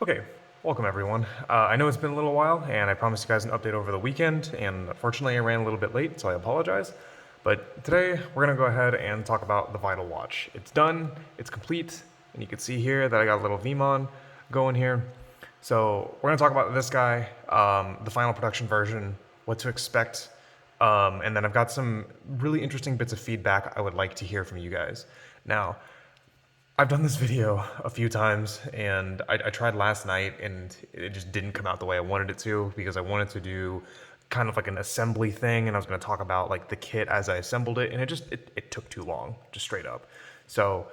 Okay, welcome everyone. I know it's been a little while, and I promised you guys an update over the weekend, and unfortunately I ran a little bit late, so I apologize. But today, we're gonna go ahead and talk about the Vital Watch. It's done, it's complete, and you can see here that I got a little VMon going here. So we're gonna talk about this guy, the final production version, what to expect, and then I've got some really interesting bits of feedback I would like to hear from you guys. Now, I've done this video a few times, and I tried last night, and it just didn't come out the way I wanted it to, because I wanted to do kind of like an assembly thing, and I was going to talk about like the kit as I assembled it, and it took too long, just straight up. So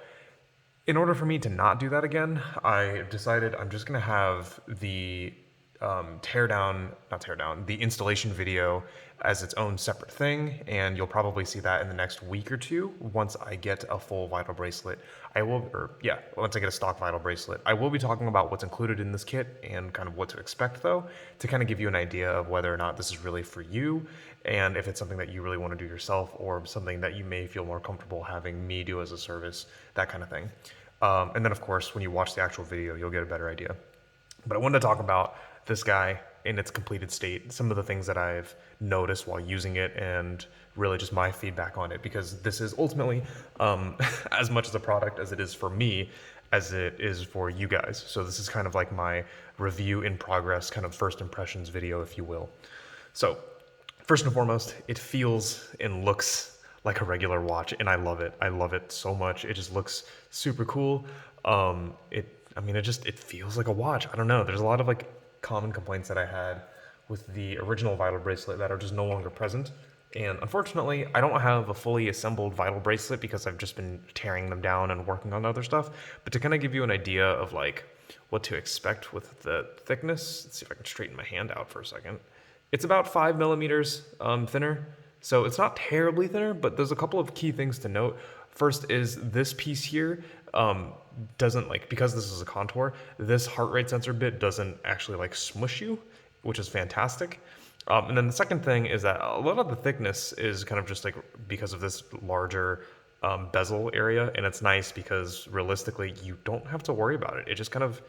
in order for me to not do that again, I decided I'm just going to have the the installation video as its own separate thing, and you'll probably see that in the next week or two once I get a full Vital bracelet. Once I get a stock Vital bracelet. I will be talking about what's included in this kit and kind of what to expect though, to kind of give you an idea of whether or not this is really for you, and if it's something that you really want to do yourself, or something that you may feel more comfortable having me do as a service, that kind of thing. And then of course, when you watch the actual video, you'll get a better idea. But I wanted to talk about this guy in its completed state, some of the things that I've noticed while using it, and really just my feedback on it, because this is ultimately as much as a product as it is for me, as it is for you guys. So this is kind of like my review in progress, kind of first impressions video, if you will. So first and foremost, it feels and looks like a regular watch, and I love it. I love it so much. It just looks super cool. It feels like a watch. I don't know. There's a lot of like common complaints that I had with the original Vital bracelet that are just no longer present. And unfortunately, I don't have a fully assembled Vital bracelet because I've just been tearing them down and working on other stuff. But to kind of give you an idea of like what to expect with the thickness, let's see if I can straighten my hand out for a second. It's about 5 millimeters thinner. So it's not terribly thinner, but there's a couple of key things to note. First is this piece here doesn't, like, because this is a contour, this heart rate sensor bit doesn't actually like smush you, which is fantastic. And then the second thing is that a lot of the thickness is kind of just like because of this larger bezel area, and it's nice because realistically you don't have to worry about it. It just kind of,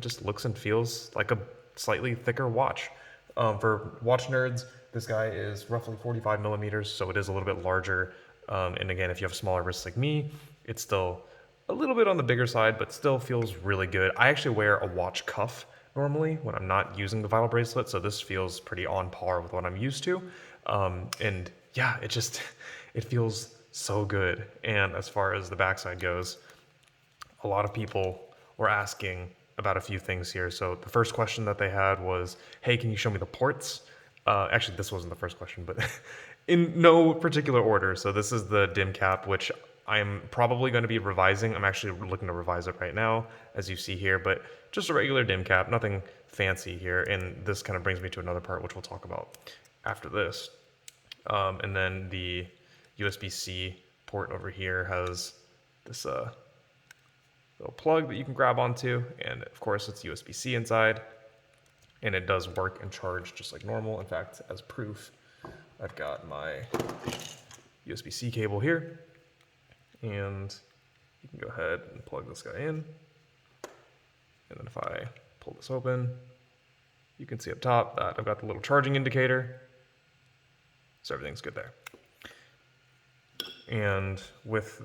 just looks and feels like a slightly thicker watch. For watch nerds, this guy is roughly 45 millimeters, so it is a little bit larger. And again, if you have smaller wrists like me, it's still a little bit on the bigger side, but still feels really good. I actually wear a watch cuff normally when I'm not using the Vital bracelet, so this feels pretty on par with what I'm used to. And yeah, it feels so good. And as far as the backside goes, a lot of people were asking about a few things here. So the first question that they had was, hey, can you show me the ports? Actually, this wasn't the first question, but in no particular order. So this is the dim cap, which I'm probably going to be revising. I'm actually looking to revise it right now, as you see here, but just a regular dim cap, nothing fancy here. And this kind of brings me to another part, which we'll talk about after this. And then the USB-C port over here has this little plug that you can grab onto, and of course it's USB-C inside, and it does work and charge just like normal. In fact, as proof, I've got my USB-C cable here, and you can go ahead and plug this guy in. And then if I pull this open, you can see up top that I've got the little charging indicator. So everything's good there. And with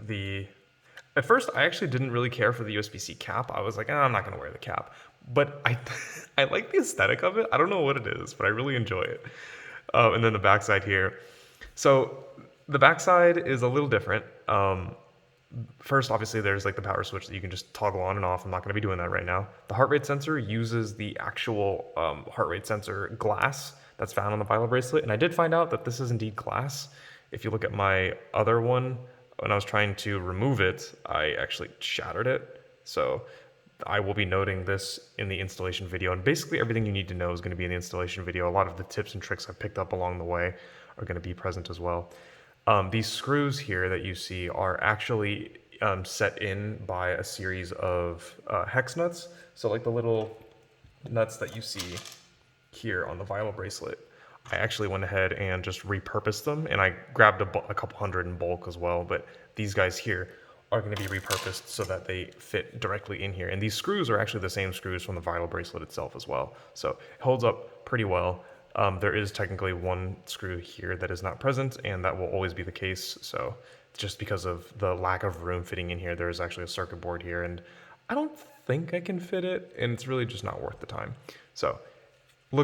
at first I actually didn't really care for the USB-C cap. I was like, I'm not gonna wear the cap. But I like the aesthetic of it. I don't know what it is, but I really enjoy it. And then the backside here. So the backside is a little different. First, obviously, there's like the power switch that you can just toggle on and off. I'm not going to be doing that right now. The heart rate sensor uses the actual heart rate sensor glass that's found on the Vital bracelet. And I did find out that this is indeed glass. If you look at my other one, when I was trying to remove it, I actually shattered it. So I will be noting this in the installation video. And basically everything you need to know is going to be in the installation video. A lot of the tips and tricks I've picked up along the way are going to be present as well. These screws here that you see are actually set in by a series of hex nuts. So like the little nuts that you see here on the Vital bracelet, I actually went ahead and just repurposed them, and I grabbed a couple hundred in bulk as well. But these guys here are going to be repurposed so that they fit directly in here. And these screws are actually the same screws from the vital bracelet itself as well. So it holds up pretty well. There is technically one screw here that is not present, and that will always be the case. So just because of the lack of room fitting in here, there is actually a circuit board here, and I don't think I can fit it, and it's really just not worth the time. So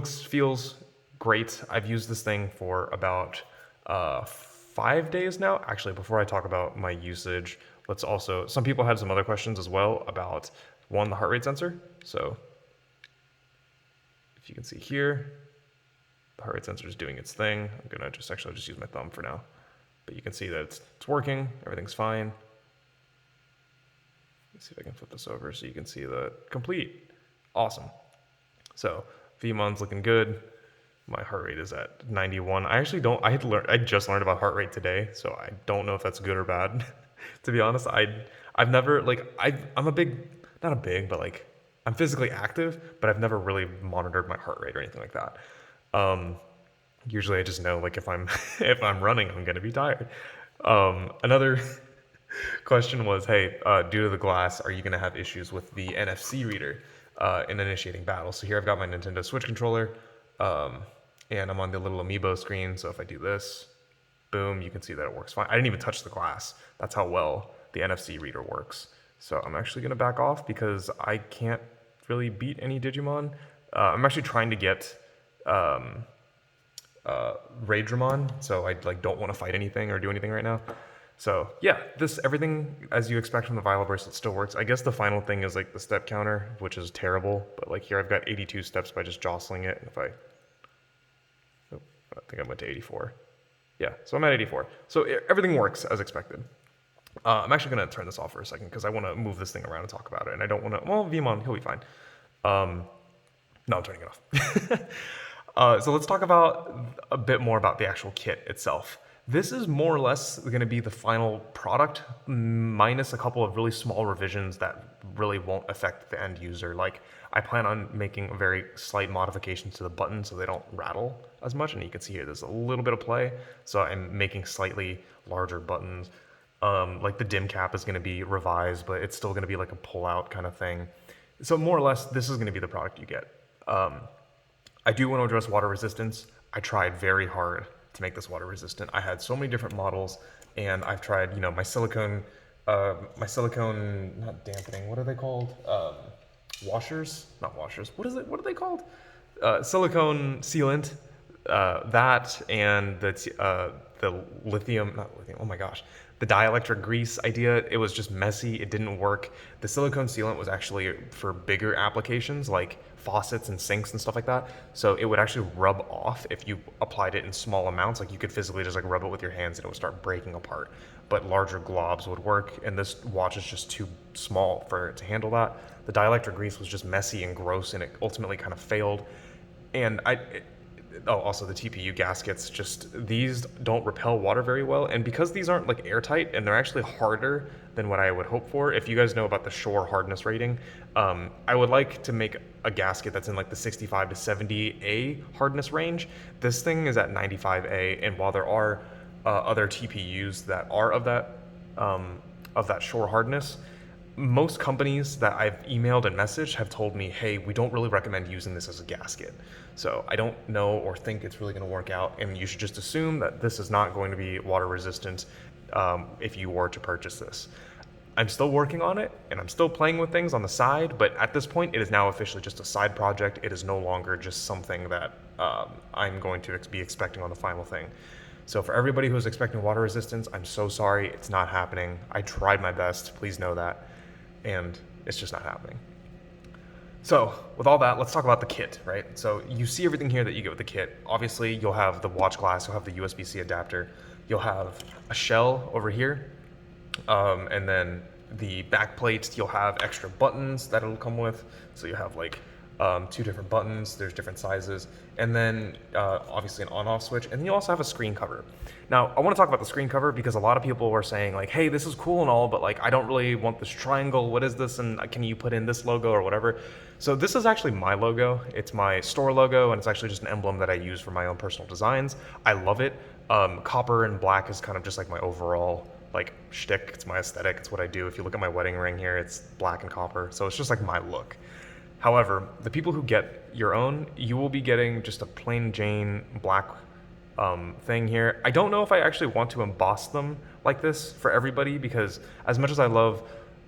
feels great. I've used this thing for about 5 days now. Actually, before I talk about my usage, some people had some other questions as well about, one, the heart rate sensor. So if you can see here, the heart rate sensor is doing its thing. I'm gonna just use my thumb for now. But you can see that it's working, everything's fine. Let's see if I can flip this over so you can see the complete. Awesome. So VMon's looking good. My heart rate is at 91. I just learned about heart rate today, so I don't know if that's good or bad. To be honest, I'm physically active, but I've never really monitored my heart rate or anything like that. Usually I just know, like, if I'm running, I'm gonna be tired. Another question was, hey, due to the glass, are you gonna have issues with the NFC reader in initiating battle? So here I've got my Nintendo Switch controller, and I'm on the little amiibo screen. So if I do this, boom, you can see that it works fine. I didn't even touch the glass. That's how well the NFC reader works. So I'm actually gonna back off because I can't really beat any Digimon. I'm actually trying to get Raidramon, so I don't want to fight anything or do anything right now. So yeah, everything as you expect from the vital bracelet still works. I guess the final thing is like the step counter, which is terrible, but like here I've got 82 steps by just jostling it. And I think I went to 84. Yeah, so I'm at 84. So everything works as expected. I'm actually going to turn this off for a second because I want to move this thing around and talk about it, and I don't want to, well, Vmon, he'll be fine. No, I'm turning it off. So let's talk about a bit more about the actual kit itself. This is more or less going to be the final product, minus a couple of really small revisions that really won't affect the end user. Like, I plan on making very slight modifications to the buttons so they don't rattle as much. And you can see here, there's a little bit of play. So I'm making slightly larger buttons. Like the dim cap is going to be revised, but it's still going to be like a pull-out kind of thing. So more or less, this is going to be the product you get. I do want to address water resistance. I tried very hard to make this water resistant. I had so many different models, and I've tried, my silicone, not dampening, what are they called? Washers? Not washers. What are they called? Silicone sealant, that, and the lithium, not lithium, oh my gosh. The dielectric grease idea, it was just messy, it didn't work. The silicone sealant was actually for bigger applications like faucets and sinks and stuff like that. So it would actually rub off if you applied it in small amounts. Like you could physically just rub it with your hands and it would start breaking apart. But larger globs would work, and this watch is just too small for it to handle that. The dielectric grease was just messy and gross, and it ultimately kind of failed. And also the TPU gaskets, these don't repel water very well, and because these aren't like airtight and they're actually harder than what I would hope for. If you guys know about the Shore hardness rating, I would like to make a gasket that's in like the 65 to 70A hardness range. This thing is at 95A, and while there are other TPUs that are of that Shore hardness, most companies that I've emailed and messaged have told me, hey, we don't really recommend using this as a gasket. So I don't know or think it's really going to work out, and you should just assume that this is not going to be water resistant if you were to purchase this. I'm still working on it, and I'm still playing with things on the side, but at this point, it is now officially just a side project. It is no longer just something that I'm going to be expecting on the final thing. So for everybody who's expecting water resistance, I'm so sorry, it's not happening. I tried my best, please know that, and it's just not happening. So with all that, let's talk about the kit, right? So you see everything here that you get with the kit. Obviously, you'll have the watch glass, you'll have the USB-C adapter, you'll have a shell over here, and then the back plate, you'll have extra buttons that it'll come with. So you have like 2 different buttons, there's different sizes, and then obviously an on-off switch, and then you also have a screen cover. Now, I want to talk about the screen cover because a lot of people were saying like, hey, this is cool and all, but like, I don't really want this triangle, what is this, and can you put in this logo or whatever? So this is actually my logo. It's my store logo, and it's actually just an emblem that I use for my own personal designs. I love it. Copper and black is kind of just like my overall like shtick. It's my aesthetic. It's what I do. If you look at my wedding ring here, it's black and copper. So it's just like my look. However, the people who get your own, you will be getting just a plain Jane black thing here. I don't know if I actually want to emboss them like this for everybody, because as much as I love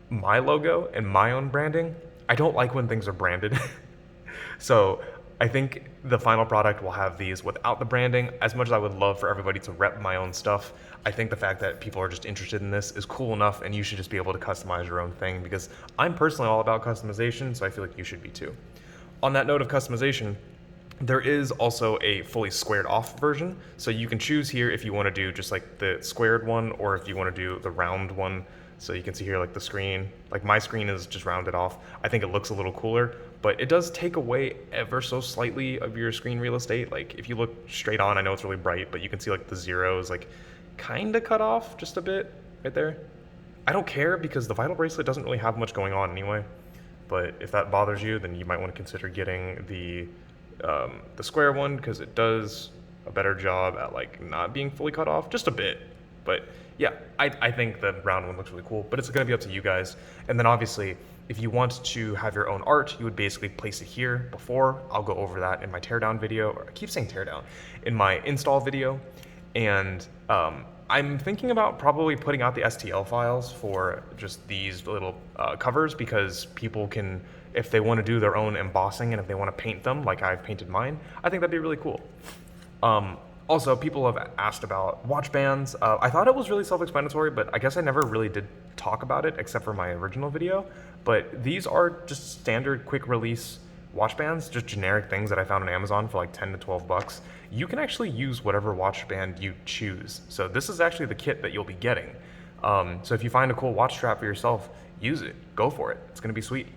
my logo and my own branding, I don't like when things are branded. So I think the final product will have these without the branding. As much as I would love for everybody to rep my own stuff, I think the fact that people are just interested in this is cool enough, and you should just be able to customize your own thing, because I'm personally all about customization, so I feel like you should be too. On that note of customization, there is also a fully squared off version. So you can choose here if you want to do just like the squared one, or if you want to do the round one. So you can see here like the screen, like my screen is just rounded off. I think it looks a little cooler, but it does take away ever so slightly of your screen real estate. Like if you look straight on, I know it's really bright, but you can see like the zeros like kind of cut off just a bit right there. I don't care because the Vital bracelet doesn't really have much going on anyway. But if that bothers you, then you might want to consider getting the square one, because it does a better job at like not being fully cut off, just a bit. But yeah, I think the round one looks really cool, but it's going to be up to you guys. And then obviously, if you want to have your own art, you would basically place it here before. I'll go over that in my teardown video, or I keep saying teardown, in my install video. And I'm thinking about probably putting out the STL files for just these little covers, because people can, if they want to do their own embossing and if they want to paint them like I've painted mine, I think that'd be really cool. Also, people have asked about watch bands. I thought it was really self-explanatory, but I guess I never really did talk about it except for my original video. But these are just standard quick release watch bands, just generic things that I found on Amazon for like 10 to 12 bucks. You can actually use whatever watch band you choose. So this is actually the kit that you'll be getting. So if you find a cool watch strap for yourself, use it, go for it. It's gonna be sweet.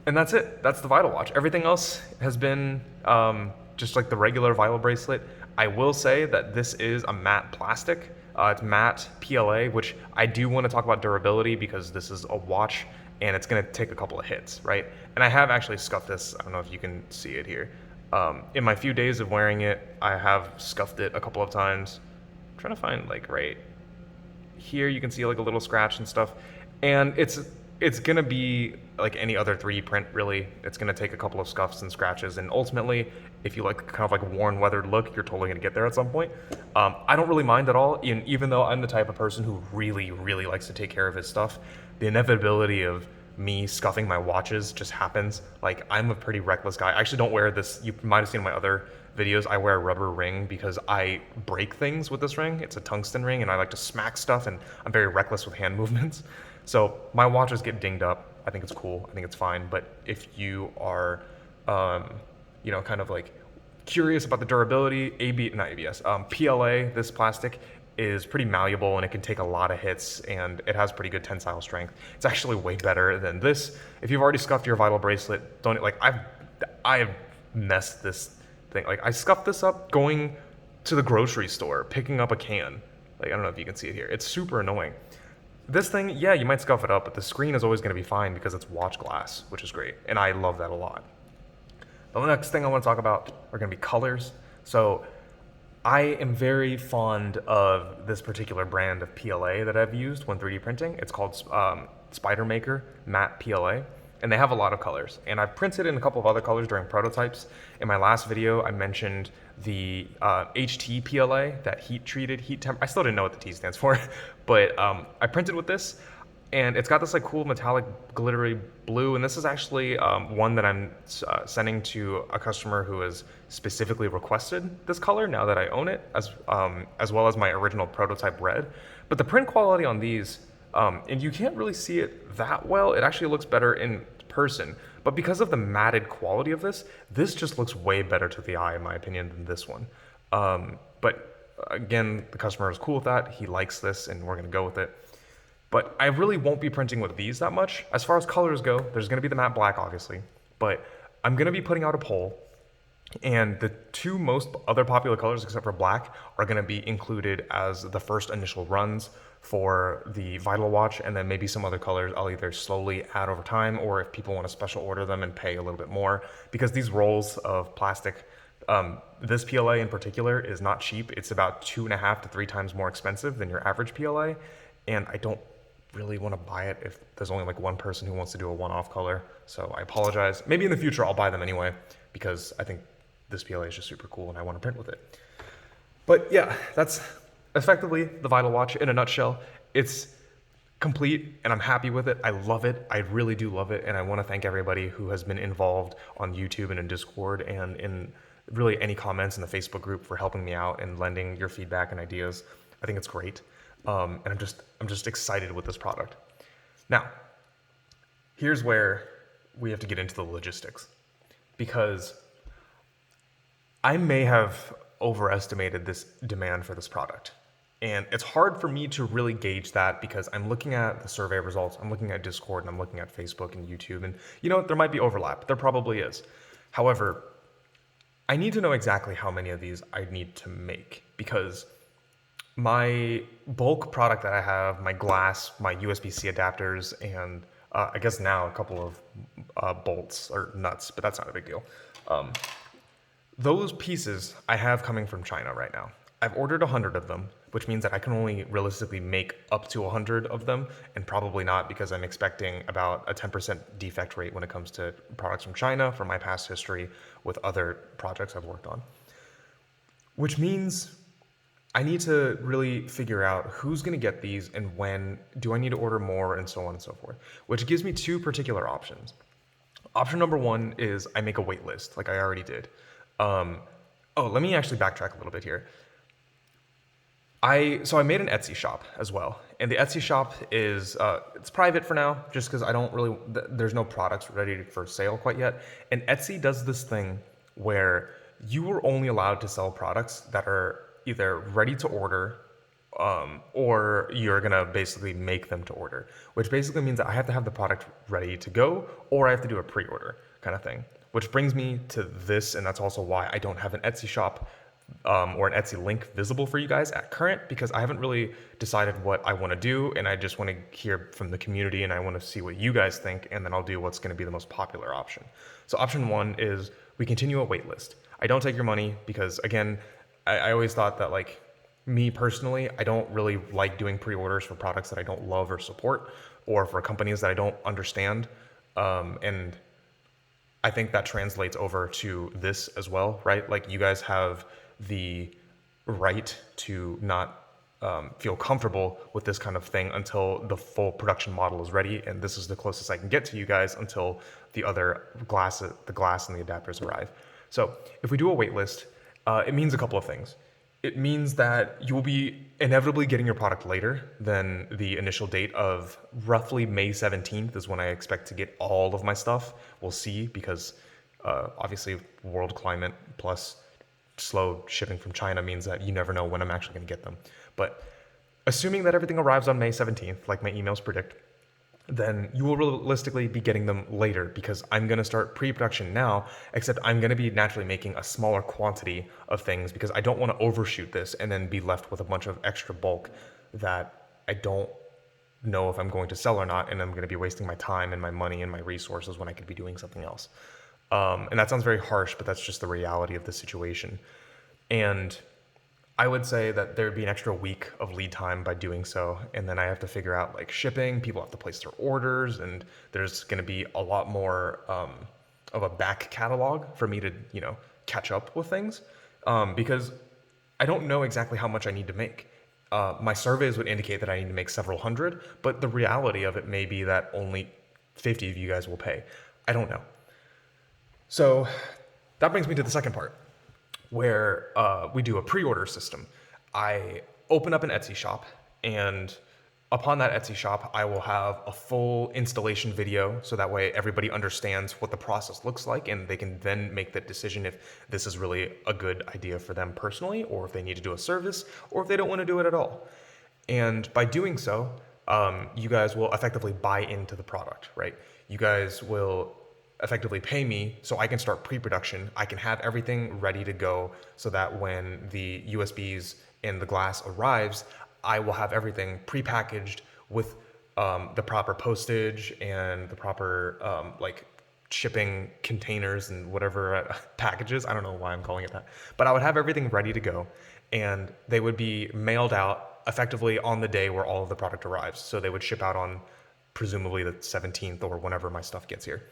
And that's it, that's the Vital watch. Everything else has been just like the regular Vital bracelet. I will say that this is a matte plastic. It's matte PLA, which I do want to talk about durability, because this is a watch and it's going to take a couple of hits, right? And I have actually scuffed this. I don't know if you can see it here. In my few days of wearing it, I have scuffed it a couple of times. I'm trying to find like right here, you can see like a little scratch and stuff. And it's gonna be like any other 3D print, really. It's gonna take a couple of scuffs and scratches, and ultimately, if you like kind of like worn, weathered look, you're totally gonna get there at some point. I don't really mind at all, even though I'm the type of person who really, really likes to take care of his stuff. The inevitability of me scuffing my watches just happens. Like, I'm a pretty reckless guy. I actually don't wear this. You might have seen in my other videos, I wear a rubber ring because I break things with this ring. It's a tungsten ring, and I like to smack stuff, and I'm very reckless with hand movements. So my watches get dinged up. I think it's cool. I think it's fine. But if you are, kind of like curious about the durability, PLA, this plastic is pretty malleable and it can take a lot of hits, and it has pretty good tensile strength. It's actually way better than this. If you've already scuffed your Vital bracelet, don't like I've messed this thing. Like, I scuffed this up going to the grocery store, picking up a can. Like, I don't know if you can see it here. It's super annoying. This thing, yeah, you might scuff it up, but the screen is always going to be fine because it's watch glass, which is great, and I love that a lot. The next thing I want to talk about are going to be colors. So I am very fond of this particular brand of PLA that I've used when 3D printing. It's called Spider Maker Matte PLA, and they have a lot of colors. And I've printed in a couple of other colors during prototypes. In my last video, I mentioned the HT PLA, that heat-treated, I still didn't know what the T stands for, but I printed with this, and it's got this like cool metallic glittery blue, and this is actually one that I'm sending to a customer who has specifically requested this color now that I own it, as well as my original prototype red. But the print quality on these, and you can't really see it that well, it actually looks better in person. But because of the matted quality of this just looks way better to the eye, in my opinion, than this one. But again, the customer is cool with that. He likes this, and we're gonna go with it. But I really won't be printing with these that much. As far as colors go, there's gonna be the matte black, obviously, but I'm gonna be putting out a poll, and the two most other popular colors, except for black, are gonna be included as the first initial runs for the Vital watch, and then maybe some other colors I'll either slowly add over time, or if people want to special order them and pay a little bit more, because these rolls of plastic This PLA in particular is not cheap. It's about 2.5 to 3 times more expensive than your average PLA, and I don't really want to buy it if there's only like one person who wants to do a one-off color. So I apologize. Maybe in the future I'll buy them anyway because I think this PLA is just super cool and I want to print with it. But yeah, that's effectively the Vital Watch in a nutshell. It's complete and I'm happy with it. I love it. I really do love it. And I want to thank everybody who has been involved on YouTube and in Discord and in really any comments in the Facebook group for helping me out and lending your feedback and ideas. I think it's great. And I'm just excited with this product. Now, here's where we have to get into the logistics because I may have overestimated this demand for this product. And it's hard for me to really gauge that because I'm looking at the survey results, I'm looking at Discord, and I'm looking at Facebook and YouTube, and you know, there might be overlap. There probably is. However, I need to know exactly how many of these I need to make because my bulk product that I have, my glass, my USB-C adapters, and I guess now a couple of bolts or nuts, but that's not a big deal. Those pieces I have coming from China right now. I've ordered 100 of them, which means that I can only realistically make up to 100 of them, and probably not because I'm expecting about a 10% defect rate when it comes to products from China from my past history with other projects I've worked on. Which means I need to really figure out who's going to get these and when, do I need to order more, and so on and so forth, which gives me two particular options. Option number one is I make a wait list like I already did. Let me actually backtrack a little bit here. So I made an Etsy shop as well, and the Etsy shop is it's private for now, just because there's no products ready for sale quite yet. And Etsy does this thing where you are only allowed to sell products that are either ready to order, or you're gonna basically make them to order, which basically means that I have to have the product ready to go, or I have to do a pre-order kind of thing. Which brings me to this, and that's also why I don't have an Etsy shop or an Etsy link visible for you guys at current, because I haven't really decided what I want to do, and I just want to hear from the community, and I want to see what you guys think, and then I'll do what's going to be the most popular option. So option one is we continue a wait list. I don't take your money because, again, I always thought that, like, me personally, I don't really like doing pre-orders for products that I don't love or support, or for companies that I don't understand, and I think that translates over to this as well, right? Like, you guys have the right to not feel comfortable with this kind of thing until the full production model is ready, and this is the closest I can get to you guys until the other glass and the adapters arrive. So if we do a wait list, it means a couple of things. It means that you will be inevitably getting your product later than the initial date of roughly May 17th is when I expect to get all of my stuff. We'll see, because obviously world climate plus slow shipping from China means that you never know when I'm actually going to get them. But assuming that everything arrives on May 17th, like my emails predict, then you will realistically be getting them later, because I'm going to start pre-production now, except I'm going to be naturally making a smaller quantity of things because I don't want to overshoot this and then be left with a bunch of extra bulk that I don't know if I'm going to sell or not, and I'm going to be wasting my time and my money and my resources when I could be doing something else. And that sounds very harsh, but that's just the reality of the situation. And I would say that there'd be an extra week of lead time by doing so, and then I have to figure out, like, shipping, people have to place their orders, and there's going to be a lot more of a back catalog for me to, catch up with things, because I don't know exactly how much I need to make. My surveys would indicate that I need to make several hundred, but the reality of it may be that only 50 of you guys will pay. I don't know. So that brings me to the second part, where we do a pre-order system. I open up an Etsy shop, and upon that Etsy shop, I will have a full installation video, so that way everybody understands what the process looks like, and they can then make that decision if this is really a good idea for them personally, or if they need to do a service, or if they don't want to do it at all. And by doing so, you guys will effectively buy into the product, right? You guys will effectively pay me so I can start pre-production. I can have everything ready to go so that when the USBs and the glass arrives, I will have everything pre-packaged with the proper postage and the proper shipping containers and whatever packages. I don't know why I'm calling it that, but I would have everything ready to go, and they would be mailed out effectively on the day where all of the product arrives. So they would ship out on presumably the 17th or whenever my stuff gets here.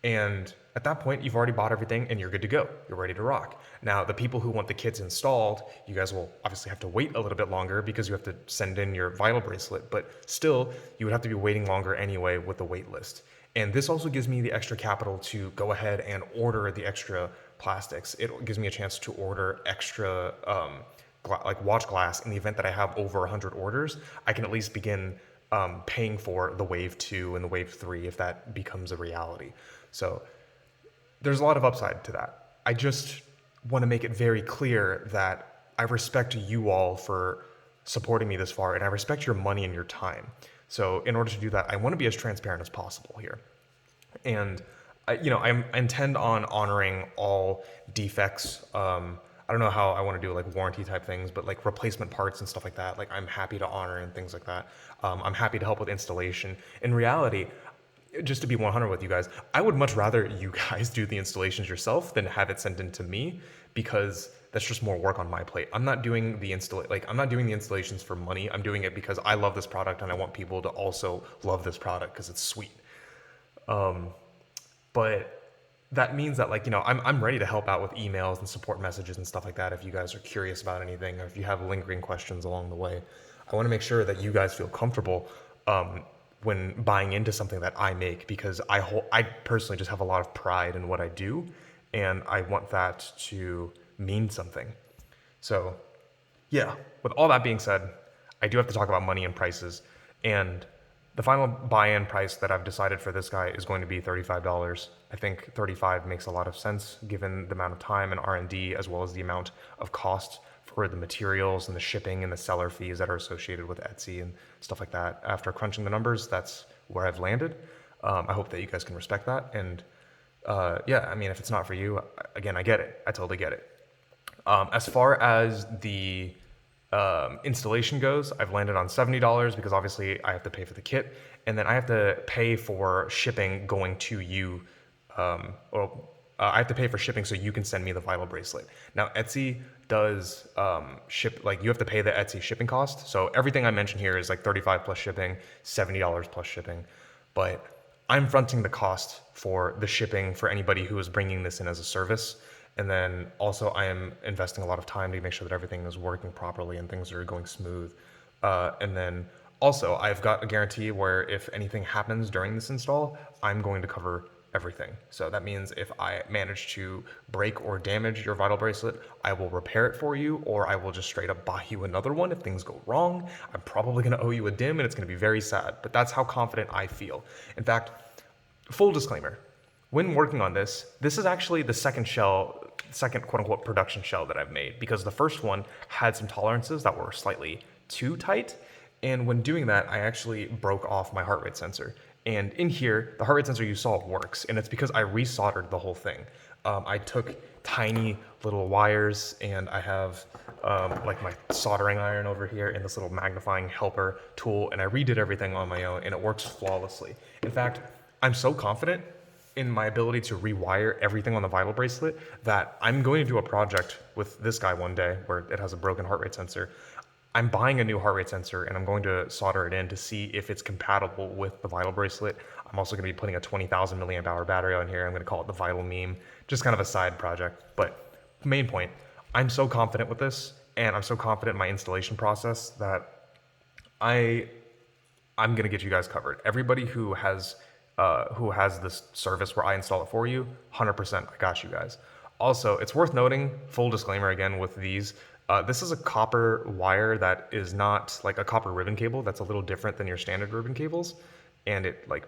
And at that point, you've already bought everything and you're good to go. You're ready to rock. Now, the people who want the kits installed, you guys will obviously have to wait a little bit longer because you have to send in your vital bracelet, but still, you would have to be waiting longer anyway with the wait list. And this also gives me the extra capital to go ahead and order the extra plastics. It gives me a chance to order extra like watch glass in the event that I have over 100 orders. I can at least begin paying for the wave 2 and the wave 3 if that becomes a reality. So there's a lot of upside to that. I just want to make it very clear that I respect you all for supporting me this far, and I respect your money and your time. So in order to do that, I want to be as transparent as possible here. And I intend on honoring all defects. I don't know how I want to do like warranty type things, but like replacement parts and stuff like that, like I'm happy to honor and things like that. I'm happy to help with installation. In reality, just to be 100 with you guys, I would much rather you guys do the installations yourself than have it sent in to me, because that's just more work on my plate. I'm not doing the installations for money. I'm doing it because I love this product and I want people to also love this product because it's sweet. But that means that I'm ready to help out with emails and support messages and stuff like that if you guys are curious about anything or if you have lingering questions along the way. I want to make sure that you guys feel comfortable when buying into something that I make, because I personally just have a lot of pride in what I do, and I want that to mean something. So yeah, with all that being said, I do have to talk about money and prices, and the final buy-in price that I've decided for this guy is going to be $35. I think $35 makes a lot of sense given the amount of time and R&D, as well as the amount of cost for the materials and the shipping and the seller fees that are associated with Etsy and stuff like that. After crunching the numbers, that's where I've landed. I hope that you guys can respect that. And yeah, I mean, if it's not for you, again, I get it. I totally get it. As far as the installation goes, I've landed on $70 because obviously I have to pay for the kit, and then I have to pay for shipping going to you. I have to pay for shipping so you can send me the vital bracelet. Now, Etsy does ship, like you have to pay the Etsy shipping cost. So everything I mentioned here is like $35 plus shipping, $70 plus shipping. But I'm fronting the cost for the shipping for anybody who is bringing this in as a service. And then also I am investing a lot of time to make sure that everything is working properly and things are going smooth. And then also I've got a guarantee where if anything happens during this install, I'm going to cover everything. So that means if I manage to break or damage your vital bracelet, I will repair it for you, or I will just straight up buy you another one if things go wrong. I'm probably going to owe you a dim and it's going to be very sad, but that's how confident I feel. In fact, full disclaimer, when working on this is actually the second quote unquote production shell that I've made, because the first one had some tolerances that were slightly too tight. And when doing that, I actually broke off my heart rate sensor. And in here, the heart rate sensor you saw works, and it's because I resoldered the whole thing. I took tiny little wires, and I have like my soldering iron over here and this little magnifying helper tool, and I redid everything on my own, and it works flawlessly. In fact, I'm so confident in my ability to rewire everything on the vital bracelet that I'm going to do a project with this guy one day where it has a broken heart rate sensor. I'm buying a new heart rate sensor and I'm going to solder it in to see if it's compatible with the vital bracelet. I'm also going to be putting a 20,000 milliamp hour battery on here. I'm going to call it the vital meme, just kind of a side project. But main point, I'm so confident with this, and I'm so confident in my installation process that I'm going to get you guys covered. Everybody who has this service where I install it for you, 100%, I got you guys. Also, it's worth noting, full disclaimer again with these, this is a copper wire that is not like a copper ribbon cable. That's a little different than your standard ribbon cables. And it like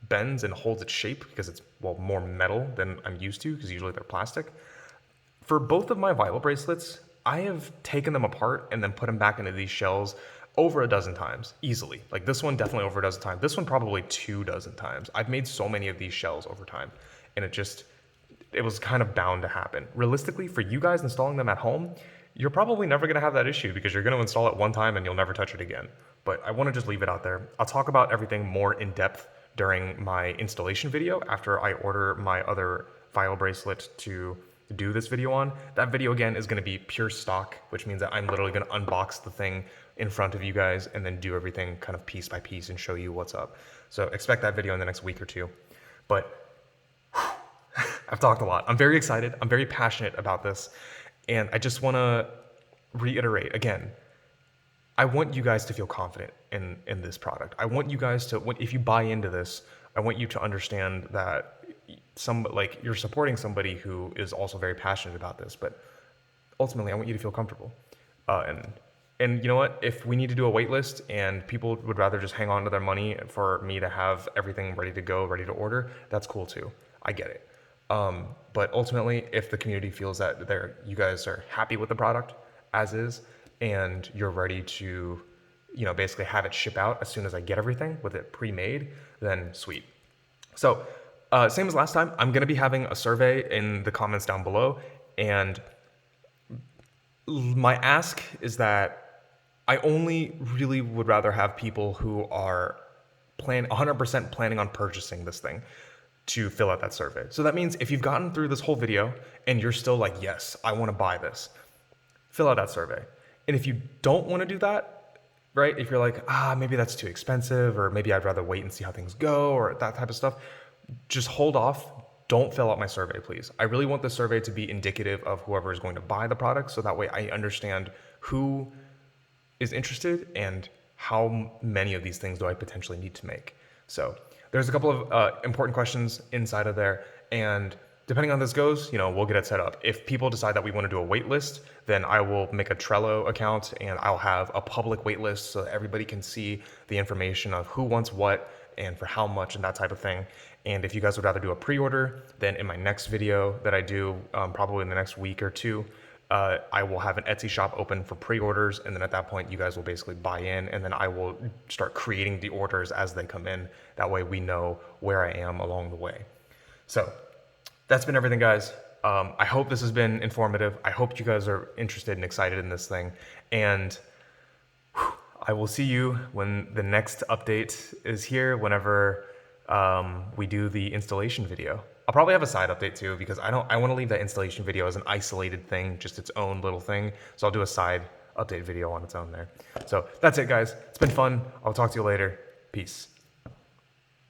bends and holds its shape because it's, well, more metal than I'm used to, because usually they're plastic. For both of my vital bracelets, I have taken them apart and then put them back into these shells over a dozen times, easily. Like this one, definitely over a dozen times. This one, probably 2 dozen times. I've made so many of these shells over time, and it was kind of bound to happen. Realistically, for you guys installing them at home, you're probably never going to have that issue because you're going to install it one time and you'll never touch it again. But I want to just leave it out there. I'll talk about everything more in depth during my installation video after I order my other vital bracelet to do this video on. That video again is going to be pure stock, which means that I'm literally going to unbox the thing in front of you guys and then do everything kind of piece by piece and show you what's up. So expect that video in the next week or two. But I've talked a lot. I'm very excited. I'm very passionate about this. And I just want to reiterate again, I want you guys to feel confident in this product. I want you guys to, if you buy into this, I want you to understand that you're supporting somebody who is also very passionate about this, but ultimately I want you to feel comfortable. And you know what? If we need to do a wait list and people would rather just hang on to their money for me to have everything ready to go, ready to order, that's cool too. I get it. But ultimately, if the community feels that you guys are happy with the product as is, and you're ready to, basically have it ship out as soon as I get everything with it pre-made, then sweet. So, same as last time, I'm going to be having a survey in the comments down below, and my ask is that I only really would rather have people who are 100% planning on purchasing this thing to fill out that survey. So that means if you've gotten through this whole video and you're still like, yes, I want to buy this, fill out that survey. And if you don't want to do that, right? If you're like, maybe that's too expensive, or maybe I'd rather wait and see how things go, or that type of stuff, just hold off. Don't fill out my survey, please. I really want the survey to be indicative of whoever is going to buy the product, so that way I understand who is interested and how many of these things do I potentially need to make. So there's a couple of important questions inside of there, and depending on how this goes, we'll get it set up. If people decide that we want to do a wait list, then I will make a Trello account and I'll have a public wait list so that everybody can see the information of who wants what and for how much and that type of thing. And if you guys would rather do a pre-order, then in my next video that I do, probably in the next week or two, I will have an Etsy shop open for pre-orders, and then at that point you guys will basically buy in, and then I will start creating the orders as they come in. That way we know where I am along the way. So that's been everything, guys. I hope this has been informative. I hope you guys are interested and excited in this thing, and I will see you when the next update is here, whenever we do the installation video. I'll probably have a side update too, because I want to leave that installation video as an isolated thing, just its own little thing. So I'll do a side update video on its own there. So that's it, guys. It's been fun. I'll talk to you later. Peace.